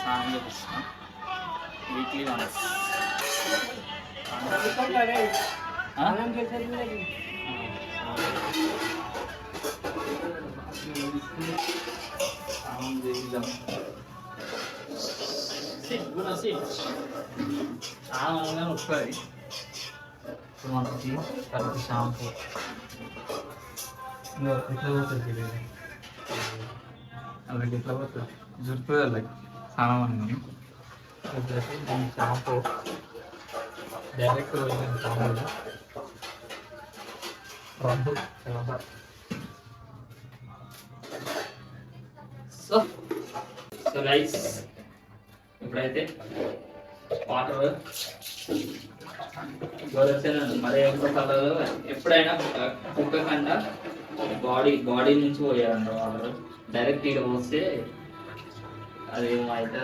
స్నానం చేపిస్తున్నాం weekly once. స్నానం చేద్దాం. స్నానం వస్తుంది ఇప్పుడు మనకి కరెక్ట్ షాంపూ ఇట్లా పోతుంది అలాగే ఇట్లా పోతుంది జుట్టు వాళ్ళకి స్నానం అని shampoo direct shampoo so so guys ఇప్పుడైతే వాటర్ గోరచ్చన మరి ఎంత కలర్ ఎప్పుడైనా కుక్క కంట బాడీ నుంచి పోయారంట వాటర్ డైరెక్ట్ ఇక్కడ పోస్తే అది ఏమైతే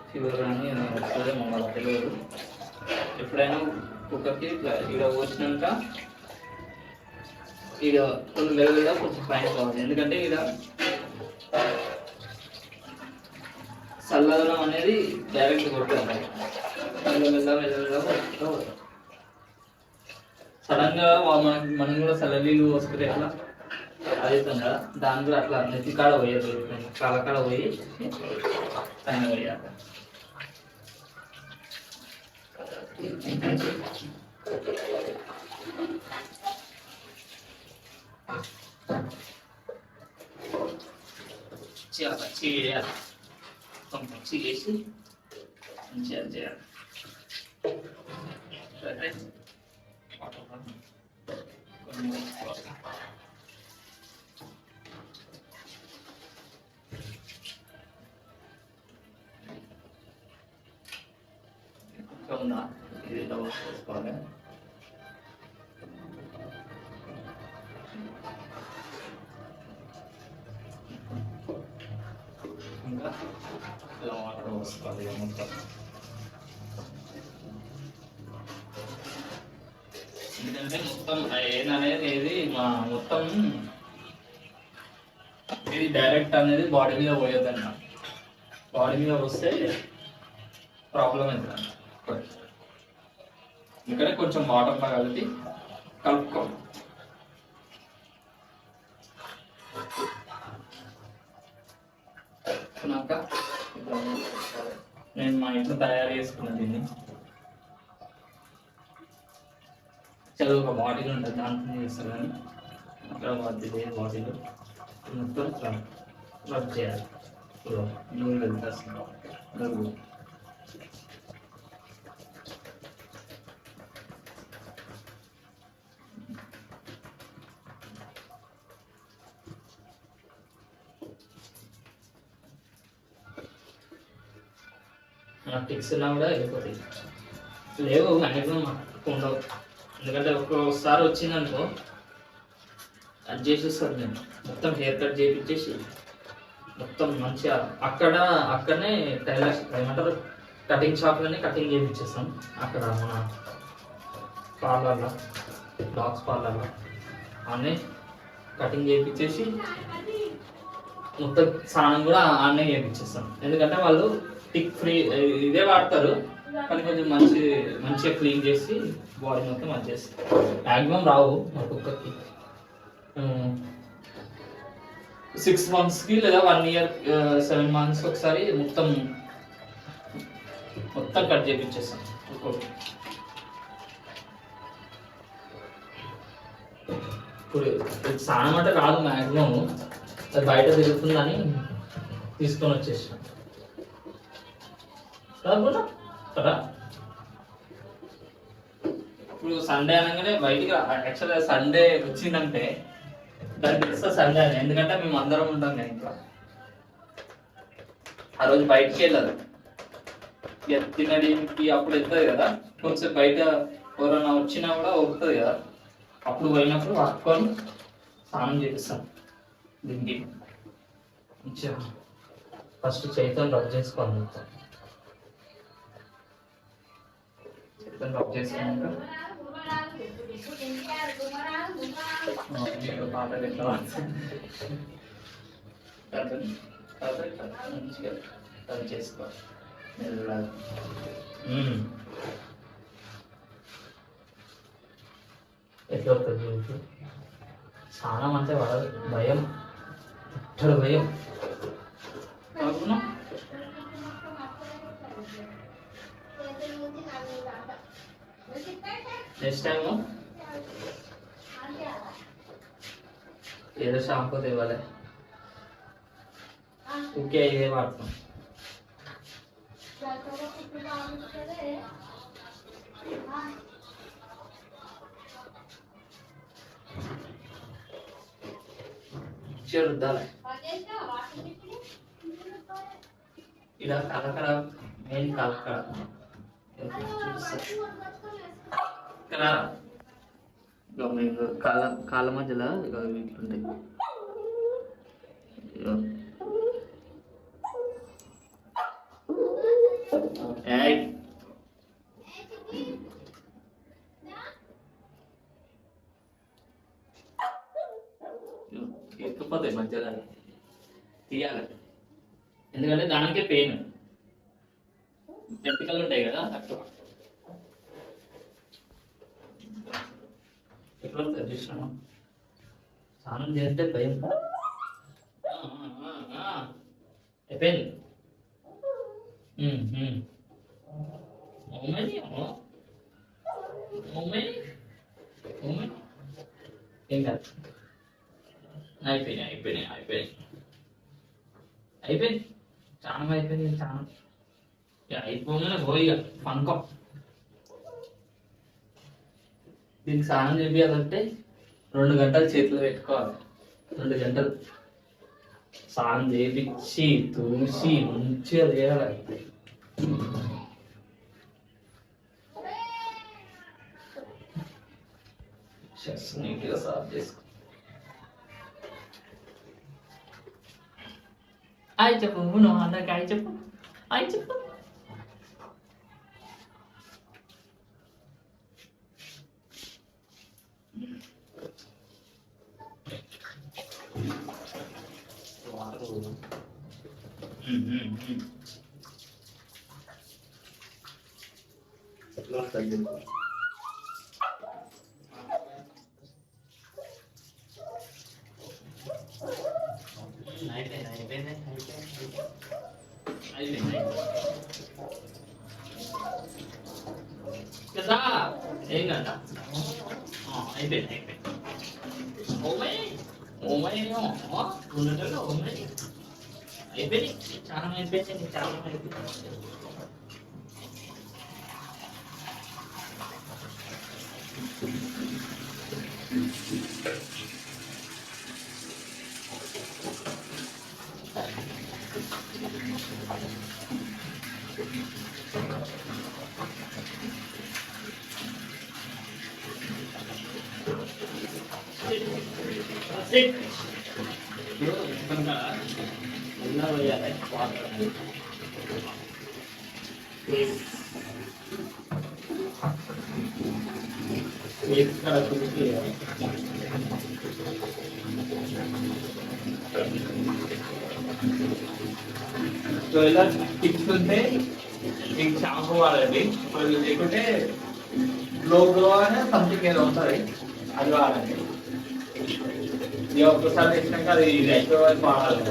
ఫీవర్ కానీ వస్తుంది మమ్మల్ని తెలియదు. ఎప్పుడైనా కుక్కకి ఇక్కడ పోసినాక ఇక కొన్ని మెరుగుగా కొంచెం పైన కావాలి, ఎందుకంటే ఇక చల్లదనం అనేది డైరెక్ట్ కొట్టాలి. సడన్ గా మనం కూడా చల్ల నీళ్ళు పోసుకుంటే అట్లా అవుతుంది కదా, దాని కూడా అట్లా నెత్తి కాడ పోయేది కాళ్ళ కాడ పోయి పైన పోయాలి. చేయాలి మంచిగా చేసి మంచిగా చేయాలి. ఉందా ఇది చేసుకోవాలి. ఇంకా ఇలా వాటర్ పోసుకోవాలి మొత్తం, ఎందుకంటే మొత్తం ఏందనేది ఇది మా మొత్తం ఇది డైరెక్ట్ అనేది బాడీ మీద పోయేదన్న, బాడీ మీద వస్తే ప్రాబ్లం అవుతుందంట. ఇక్కడ కొంచెం వాటర్లో కలిపి కలుపుకోవాలి. నేను మా ఇంట్లో తయారు చేసుకున్న దీన్ని చదువు ఒక బాటిల్ ఉంటుంది దాంట్లో చేస్తారు, కానీ అక్కడ వద్దే బాటిల్ మొత్తం రబ్ చేయాలి. నూనె వెళ్తాను టిక్స్ ఉన్నా కూడా వెళ్ళిపోతాయి, లేవు మ్యాక్సిమం ఉండవు. ఎందుకంటే ఒక్కోసారి వచ్చిందనుకో అది చేసేస్తాను నేను, మొత్తం హెయిర్ కట్ చేయించేసి మొత్తం మంచిగా అక్కడనే టైలర్స్ ఏమంటారు కటింగ్ షాప్లోనే కటింగ్ చేయించేస్తాం. అక్కడ మన పార్లర్లో డాగ్స్ పార్లర్లో అన్నీ కటింగ్ చేయించేసి మొత్తం స్నానం కూడా ఆన్నే చేయించేస్తాం. ఎందుకంటే వాళ్ళు టిక్ ఫ్రీ ఇదే వాడతారు, కానీ కొంచెం మంచిగా క్లీన్ చేసి బాడీ మొత్తం అది చేస్తారు. మ్యాక్సిమం రావు మా కుక్కకి 6 monthsకి లేదా 1 year 7 months ఒకసారి మొత్తం కట్ చేయించేస్తాం. ఇప్పుడు స్నానం అంటే రాదు మ్యాక్సిమం, అది బయట తిరుగుతుందని తీసుకొని వచ్చేసాం కదా. ఇప్పుడు సండే అనగానే బయటికి యాక్చువల్గా సండే వచ్చిందంటే దానికి తెలుస్తా సండే అని, ఎందుకంటే మేము అందరం ఉంటాం కదా ఇంకా ఆ రోజు బయటికి వెళ్ళదు. తినడానికి అప్పుడు వెళ్తుంది కదా, కొంచెం బయట ఎవరైనా వచ్చినా కూడా వస్తుంది కదా, అప్పుడు పోయినప్పుడు పట్టుకొని స్నానం చేపిస్తాం. దీనికి మంచిగా ఫస్ట్ చేతితో రబ్ చేసుకోవాలి, మొత్తం చేతితో రబ్ చేసుకున్నాక పాటలు ఎట్లా మంచిగా అది చేసుకో మెల్లగా. ఎట్లా వస్తుంది చూపు. స్నానం అంటే పడదు, భయం, ఇక్కడ భయం. నెక్స్ట్ టైము ఏదో షాంపూ ఇవ్వాలి. ఓకే ఇదే వాడుతున్నాం. రుద్దాలి ఇలా కలకడ మెయిన్ కలకడ మీకు కాళ్ళ మధ్యలో ఇక ఇట్లుంటాయి. ఎక్కిపోతాయి మధ్యలో తీయాలి, ఎందుకంటే దానికే పెయిన్. ఎంపికలు ఉంటాయి కదా తక్కువ. ఎప్పుడు చూసినాను స్నానం చేస్తే భయం అయిపోయింది. ఏం కాదు, అయిపోయింది చాలా అయిపోయింది. చాలా అయిపోగానే పోయిగా పంకం. దీనికి స్నానం చేయాలంటే 2 గంటలు చేతులు పెట్టుకోవాలి. 2 గంటలు స్నానం చేపించి తూసి మంచిగా చేయాలి. నీట్గా సాఫ్ చేసుకో. హాయ్ చెప్పు, నువ్వు అందరికి హాయ్ చెప్పు, హాయ్ చెప్పు. కదా ఏం కదా అయిపోయింది. అయిపోయింది చాలా అయిపోయింది, చాలా అయిపోయింది. సో ఇలా టిప్స్ ఉంటే మీకు షాంపూ వాడండి. లేకుంటే గ్లో గ్లో అనే సంథింగ్ ఏదో ఉంటుంది, అది వాడండి. ఇక ఒక్కసారి తెచ్చినాక అది అయిపోయే వరకు వాడాలి.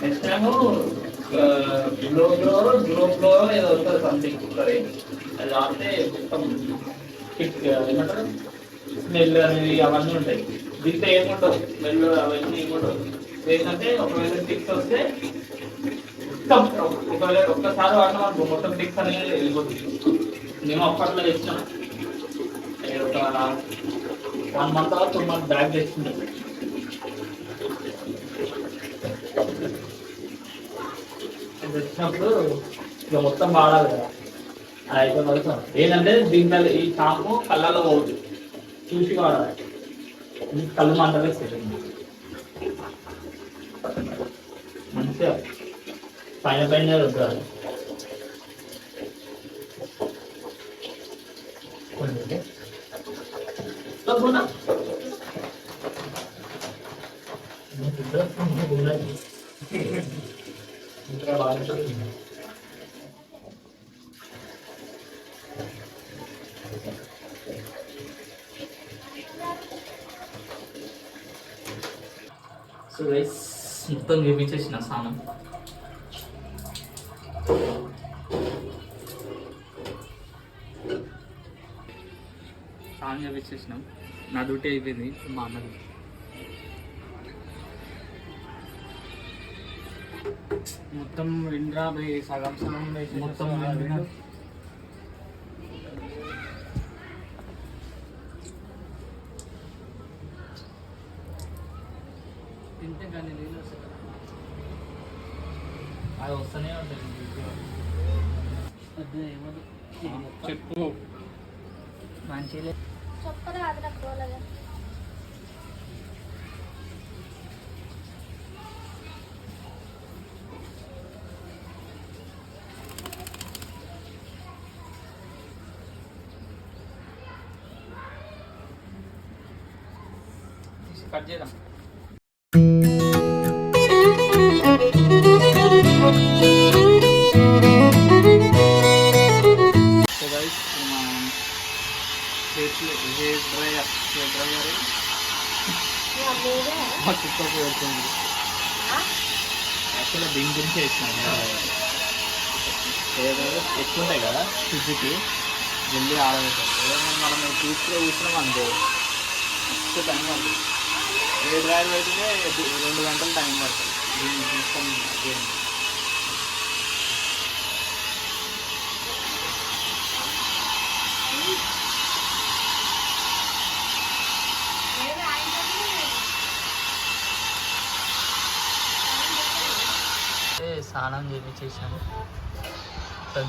నెక్స్ట్ టైము గ్లో గ్లో ఏదో వస్తుంది సంథింగ్ ఉంటుంది, అది వాడితే మొత్తం ఏమంటారు స్మెల్ అనేది అవన్నీ ఉంటాయి. దీంతో ఏముండవు, స్మెల్ అవన్నీ ఏముండవు. ఏంటంటే ఒకవేళ టిక్స్ వస్తే ఒకవేళ ఒక్కసారి వాడినా మనకు మొత్తం టిక్స్ అనేది వెళ్ళిపోతుంది. మేము అప్పట్లో తెచ్చినాం, ఒక 1 month or 2 months బ్యాక్ తెచ్చినాం. తెచ్చినప్పుడు ఇక మొత్తం వాడాలి కదా, అది అయిపోయిన వరకు ఏంటంటే దీంట్లో ఈ షాంపూ కళ్ళలో పోతుంది, చూసి వాడాలి. కళ్ళు మంటలు వేసేది మంచిగా పైన పైన రుద్దాలి. ఇంకా బాగా సో గైస్ మొత్తం చేపించేసిన స్నానం. స్నానం చేపించేసినాం. నా డ్యూటీ అయిపోయింది. మా అన్నది మొత్తం ఇంద్రా సగం సగం మొత్తం తింటే కానీ నీళ్ళు వస్తాయి. అది వస్తూనే ఉంటుంది. చెప్పు మంచిగా చెప్పరా అది నాకు పోలేదా కట్ చేద్దాం. సో గైస్ హెయిర్ డ్రైయర్ మా చుట్టూ వెళ్తుంది. యాక్చువల్గా దీని గురించి వేసినాను. ఏదో ఎక్కువ ఉంటాయి కదా ఫ్రిడ్జ్కి జల్దీ ఆడబెట్టాలి. ఏదైనా మనం తీసుకుని కూర్చున్నాం అనుకో మస్తు టైం పడుతుంది. ఏ డ్రైవర్ పెడితే 2 గంటలు టైం పడుతుంది దీన్ని తీసుకొని. స్నానం చేయించేసాను.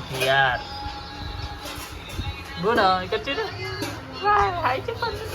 క్లియర్ కూడా ఇక్కడ చూడు. హాయ్ చెప్పండి.